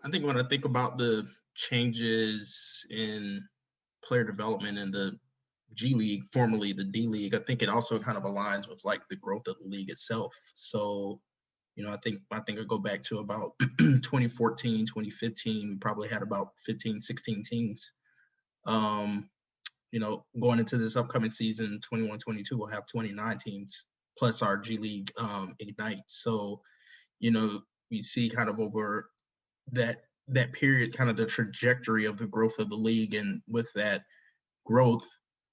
I think when I think about the changes in player development in the G League, formerly the D League, I think it also kind of aligns with like the growth of the league itself. So, I think I go back to about 2014, 2015, we probably had about 15, 16 teams. Um, Going into this upcoming season, 21, 22, we'll have 29 teams plus our G League Ignite. So, you know, we see kind of over that period, kind of the trajectory of the growth of the league, and with that growth,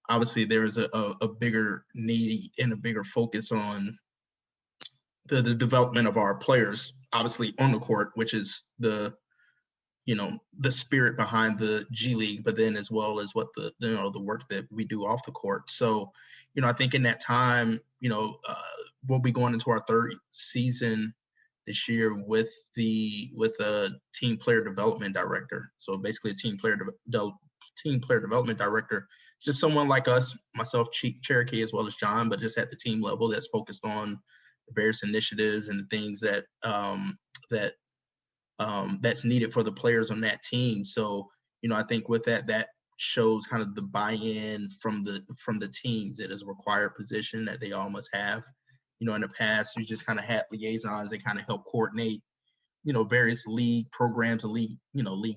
obviously there is a bigger need and a bigger focus on the development of our players, obviously on the court, which is the spirit behind the G League, but then as well as what the work that we do off the court. So, I think in that time, we'll be going into our third season this year with a team player development director. So basically, a team player development director, just someone like us, myself, Cherokee, as well as John, but just at the team level that's focused on the various initiatives and the things that that's needed for the players on that team. So, I think with that shows kind of the buy-in from the teams. It is a required position that they all must have. In the past, we just kind of had liaisons that kind of help coordinate, various league programs and league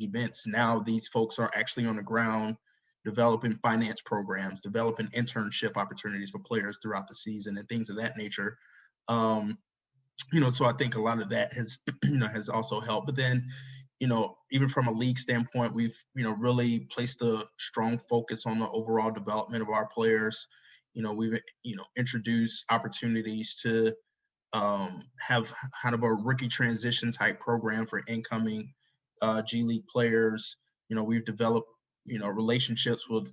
events. Now these folks are actually on the ground developing finance programs, developing internship opportunities for players throughout the season and things of that nature. So I think a lot of that has, has also helped. But then, even from a league standpoint, we've, really placed a strong focus on the overall development of our players. We've, introduced opportunities to have kind of a rookie transition type program for incoming G League players. We've developed, relationships with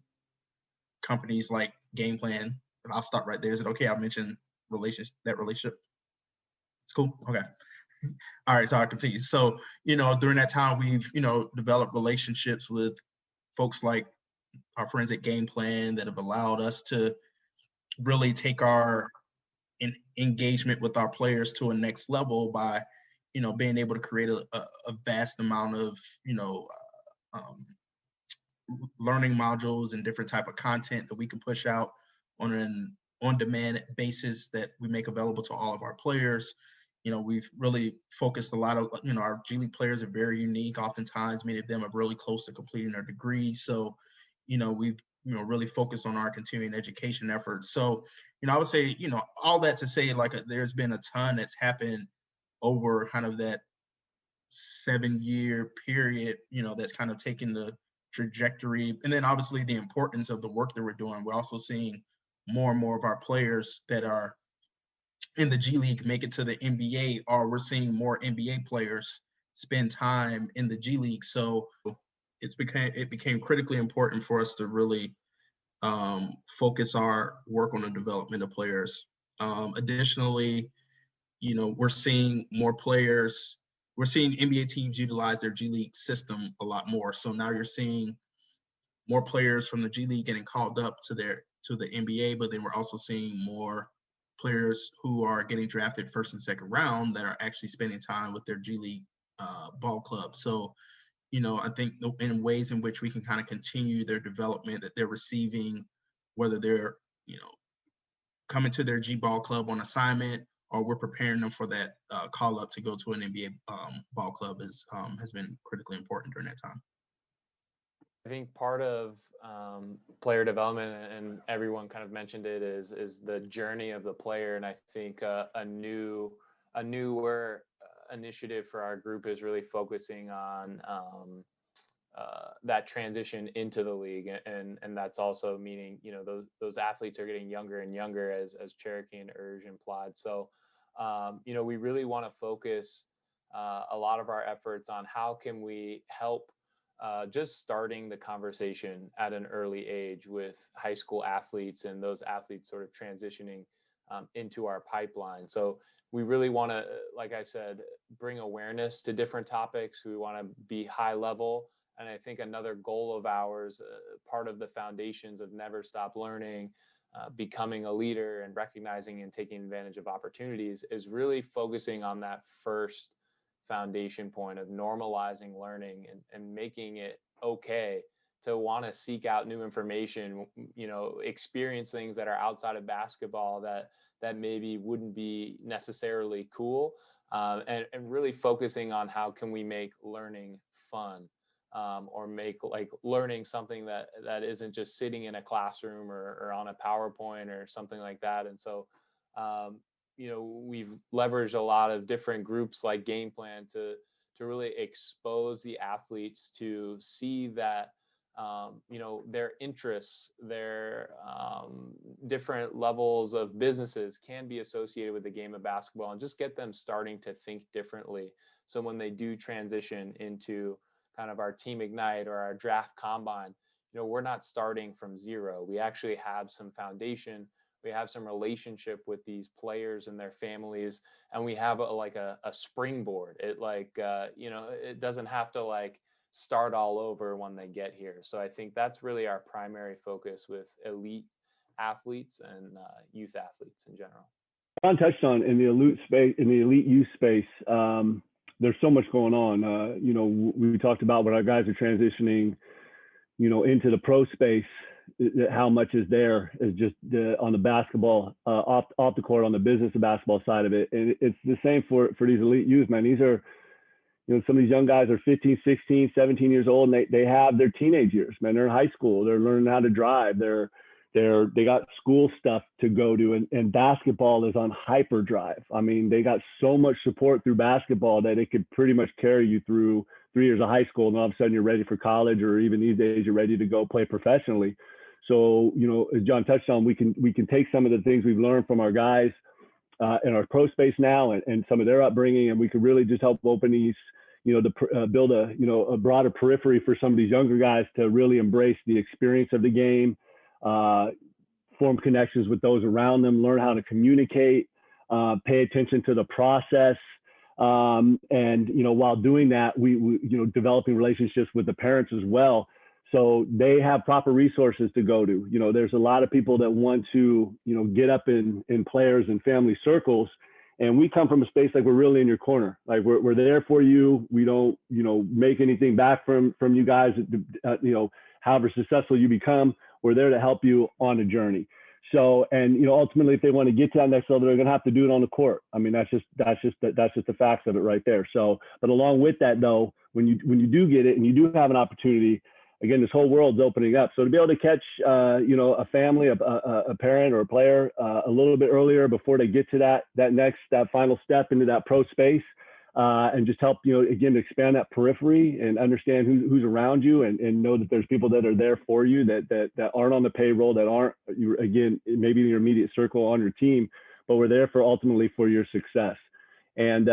companies like Game Plan. And I'll stop right there. Is it okay? I'll mention that relationship. It's cool. Okay. All right. So I'll continue. So, during that time, we've, developed relationships with folks like our friends at Game Plan that have allowed us to really take our engagement with our players to a next level by, being able to create a vast amount of, learning modules and different type of content that we can push out on an on-demand basis that we make available to all of our players. We've really focused a lot of, our G League players are very unique. Oftentimes, many of them are really close to completing their degree. So, we've, really focused on our continuing education efforts. So, I would say, all that to say, like, there's been a ton that's happened over kind of that 7-year period, that's kind of taken the trajectory. And then obviously the importance of the work that we're doing. We're also seeing more and more of our players that are in the G League make it to the NBA, or we're seeing more NBA players spend time in the G League. So it became critically important for us to really focus our work on the development of players. Additionally, we're seeing more players. We're seeing NBA teams utilize their G League system a lot more. So now you're seeing more players from the G League getting called up to the NBA, but then we're also seeing more players who are getting drafted first and second round that are actually spending time with their G League ball club. So, I think in ways in which we can kind of continue their development that they're receiving, whether they're, coming to their G ball club on assignment, or we're preparing them for that call up to go to an NBA ball club has been critically important during that time. I think part of player development, and everyone kind of mentioned it, is the journey of the player. And I think a newer initiative for our group is really focusing on that transition into the league, and that's also meaning those athletes are getting younger and younger, as Cherokee and Urge implied. So we really want to focus a lot of our efforts on how can we help just starting the conversation at an early age with high school athletes, and those athletes sort of transitioning into our pipeline. So we really want to, like I said, bring awareness to different topics. We want to be high level. And I think another goal of ours, part of the foundations of Never Stop Learning, becoming a leader and recognizing and taking advantage of opportunities, is really focusing on that first foundation point of normalizing learning and making it okay to want to seek out new information, experience things that are outside of basketball that maybe wouldn't be necessarily cool, and really focusing on how can we make learning fun, or make like learning something that isn't just sitting in a classroom or on a PowerPoint or something like that. And so, we've leveraged a lot of different groups like Game Plan to really expose the athletes to see that their interests, their different levels of businesses can be associated with the game of basketball, and just get them starting to think differently. So when they do transition into kind of our Team Ignite or our draft combine, we're not starting from zero. We actually have some foundation. We have some relationship with these players and their families, and we have a springboard. It doesn't have to like start all over when they get here. So I think that's really our primary focus with elite athletes and youth athletes in general. John touched on in the elite youth space. There's so much going on. We talked about when our guys are transitioning, into the pro space, how much is there is just on the basketball, off the court, on the business of basketball side of it. And it's the same for these elite youth, man. These are, some of these young guys are 15, 16, 17 years old, and they have their teenage years, man. They're in high school. They're learning how to drive. They got school stuff to go to, and basketball is on hyperdrive. I mean, they got so much support through basketball that it could pretty much carry you through 3 years of high school, and all of a sudden you're ready for college, or even these days you're ready to go play professionally. So, as John touched on, we can take some of the things we've learned from our guys in our pro space now, and some of their upbringing, and we could really just help open these, build a broader periphery for some of these younger guys to really embrace the experience of the game, form connections with those around them, learn how to communicate, pay attention to the process. And, while doing that, we developing relationships with the parents as well. So they have proper resources to go to. There's a lot of people that want to, get up in players and family circles. And we come from a space like we're really in your corner. Like we're there for you. We don't, make anything back from you guys, however successful you become. We're there to help you on a journey. So, and, ultimately, if they want to get to that next level, they're going to have to do it on the court. I mean, that's just the facts of it right there. So, but along with that, though, when you do get it and you do have an opportunity, again, this whole world's opening up. So to be able to catch, a family, a parent or a player a little bit earlier before they get to that final step into that pro space, and just help, again, expand that periphery and understand who's around you, and know that there's people that are there for you that aren't on the payroll, that aren't, again, maybe in your immediate circle on your team, but we're there ultimately for your success. And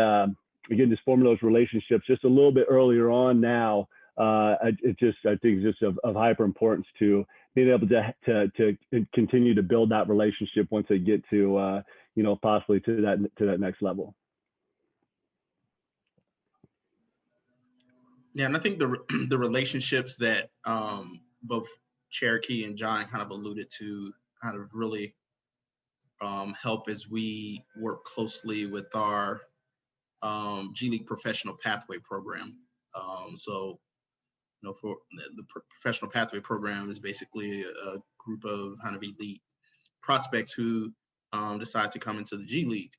again, just forming those relationships just a little bit earlier on now, I think it's just of hyper importance to being able to continue to build that relationship once they get to, possibly to that next level. Yeah, and I think the relationships that both Cherokee and John kind of alluded to kind of really help as we work closely with our G League Professional Pathway Program. So, for the Professional Pathway Program is basically a group of kind of elite prospects who decide to come into the G League.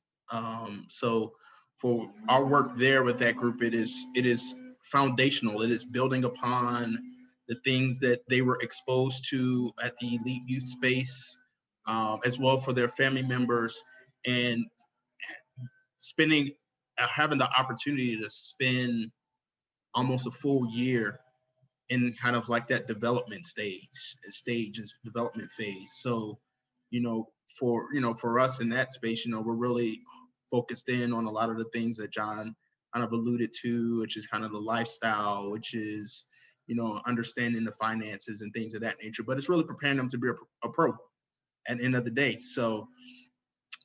So for our work there with that group, it is foundational. It is building upon the things that they were exposed to at the elite youth space, as well for their family members, and having the opportunity to spend almost a full year in kind of like that development development phase. So, for us in that space, we're really focused in on a lot of the things that John kind of alluded to, which is kind of the lifestyle, which is, understanding the finances and things of that nature, but it's really preparing them to be a pro at the end of the day. So,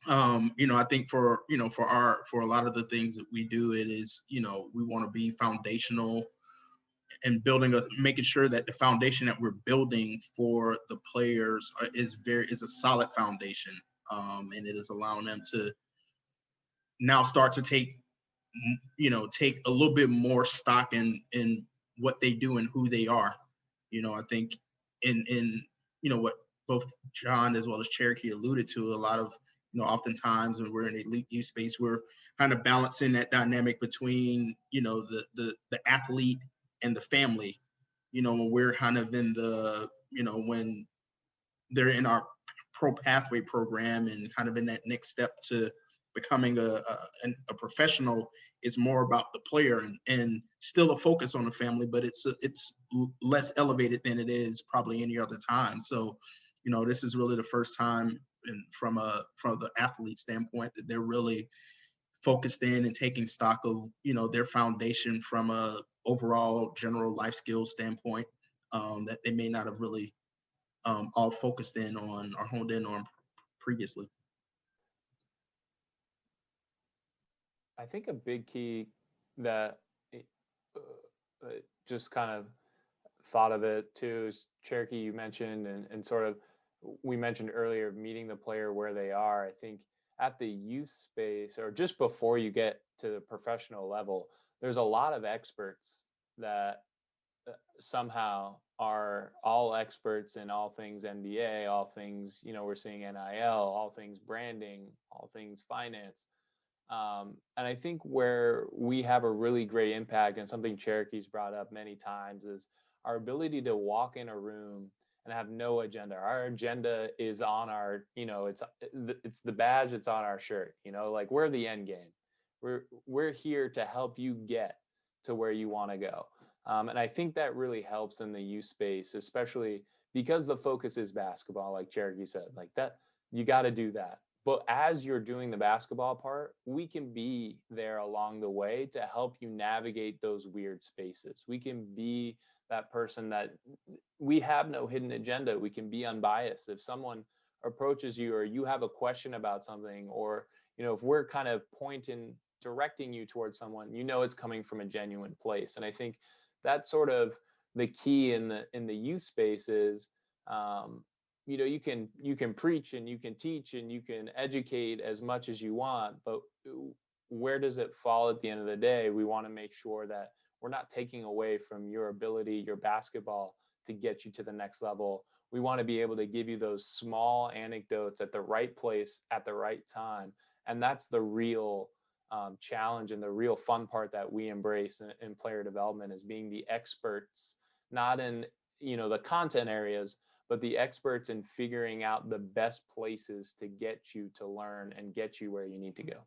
I think for a lot of the things that we do, it is, we want to be foundational and making sure that the foundation that we're building for the players is a solid foundation. And it is allowing them to now start to take take a little bit more stock in what they do and who they are. I think in what both John as well as Cherokee alluded to, a lot of oftentimes when we're in elite youth space, we're kind of balancing that dynamic between the athlete and the family. When we're kind of in the when they're in our pro pathway program and kind of in that next step to becoming a professional, is more about the player and still a focus on the family, but it's less elevated than it is probably any other time. So, this is really the first time, and from the athlete standpoint, that they're really focused in and taking stock of their foundation from a overall general life skills standpoint, that they may not have really all focused in on or honed in on previously. I think a big key that just kind of thought of it too is, Cherokee, you mentioned, and sort of we mentioned earlier, meeting the player where they are. I think at the youth space, or just before you get to the professional level, there's a lot of experts that somehow are all experts in all things NBA, all things, we're seeing NIL, all things branding, all things finance. And I think where we have a really great impact, and something Cherokee's brought up many times, is our ability to walk in a room and have no agenda. Our agenda is on our, it's the badge that's on our shirt, like we're the end game. We're here to help you get to where you want to go. And I think that really helps in the youth space, especially because the focus is basketball, like Cherokee said, like that, you got to do that. But as you're doing the basketball part, we can be there along the way to help you navigate those weird spaces. We can be that person that we have no hidden agenda. We can be unbiased. If someone approaches you or you have a question about something, or, if we're kind of directing you towards someone, it's coming from a genuine place. And I think that's sort of the key in the youth space is, you can preach and you can teach and you can educate as much as you want, but where does it fall at the end of the day? We want to make sure that we're not taking away from your ability, your basketball, to get you to the next level. We want to be able to give you those small anecdotes at the right place at the right time. And that's the real challenge and the real fun part that we embrace in player development, is being the experts, not in the content areas, but the experts in figuring out the best places to get you to learn and get you where you need to go.